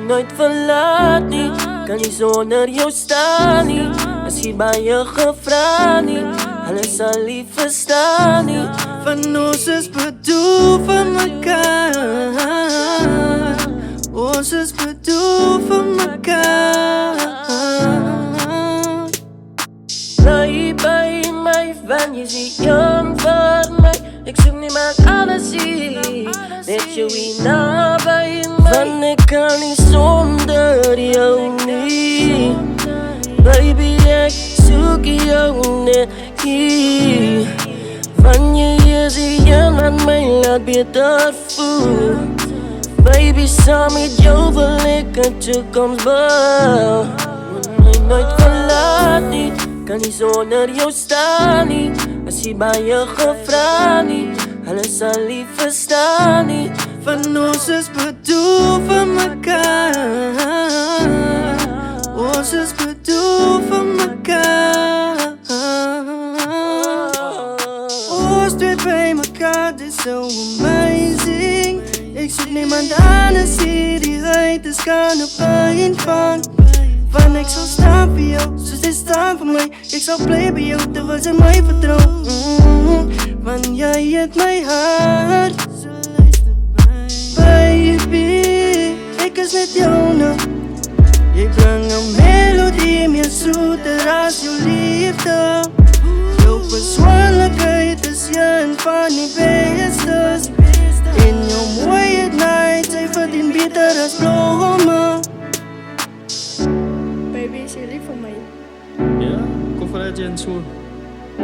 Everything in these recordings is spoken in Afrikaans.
nooit verlaat nie. Kan nie sonder jou staan nie. As jy baie gevra nie, hulle sal nie verstaan nie. Van ons is bedoel vir mekaar. Ons is bedoel vir mekaar. Bly by my, want jy is die jong vir my. Ek soek niemand anders hier, net jou hier naby my. Want ek kan nie sonder jou nie. Baby, ek soek jou net hier. Want jy is die een wat my laat beter voel. Baby, saam met jou wil ek 'n toekoms bou. Moet my nooit verlaat nie, kan nie sonder jou staan nie. As jy baie gevra nie, hulle sal nie verstaan nie. Van ons is bedoel vir mekaar. Ons is bedoel vir mekaar. Ons twee by mekaar, dit is so amazing. Ek soek niemand anders hier, die haters kan op pyn vang. Want ek sal staan vir jou, soos jy staan vir my. Ek sal bly by jou, terwyl jy my vertrou. Want jy het my hart. Baby, ek is net joune. Jy bring 'n melodie meer soeter as jou liefde. Jou persoonlikheid is een van die bestes. En jou mooie night, sy verdien beter as blomme. Baby, is jy lief vir my? Ja, kom vanuit jy en so.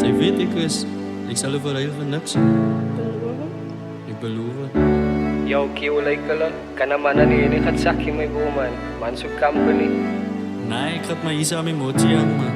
Jy weet ek sal vir heel vir niks. Ek beloof. Yo, kiyo like hulle, kan naman ini kat saki my woman, man so company. Nee, ek het my hier saam met Motie aan, man.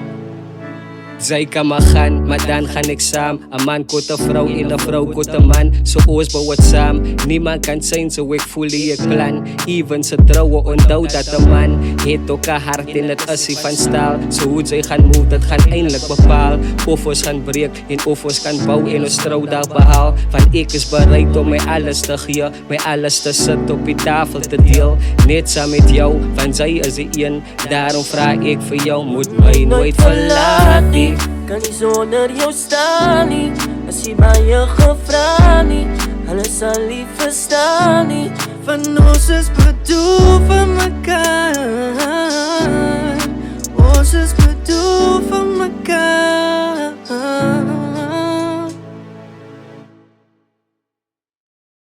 Zij kan maar gaan, maar dan ga ik samen. Een man kot een vrouw en een vrouw kot een man. Zo oos bouwt samen. Niemand kan zijn zo ik voel je plan. Even ze trouwen onthoud dat een man heeft ook een hart in het assie van staal. Zo hoe zij gaan move, dat gaan eindelijk bepaal. Offers gaan breek en offers gaan bouwen en ons trouw daar behaal. Van ik is bereid om mij alles te geven. Mij alles te zetten op die tafel te deel. Net samen met jou, van zij is de een. Daarom vraag ik voor jou, moet mij nooit verlaten. Kan nie sonder jou staan nie. As jy baie gevra nie, hulle sal nie verstaan nie. Van ons is bedoel vir mekaar. Ons is bedoel vir mekaar.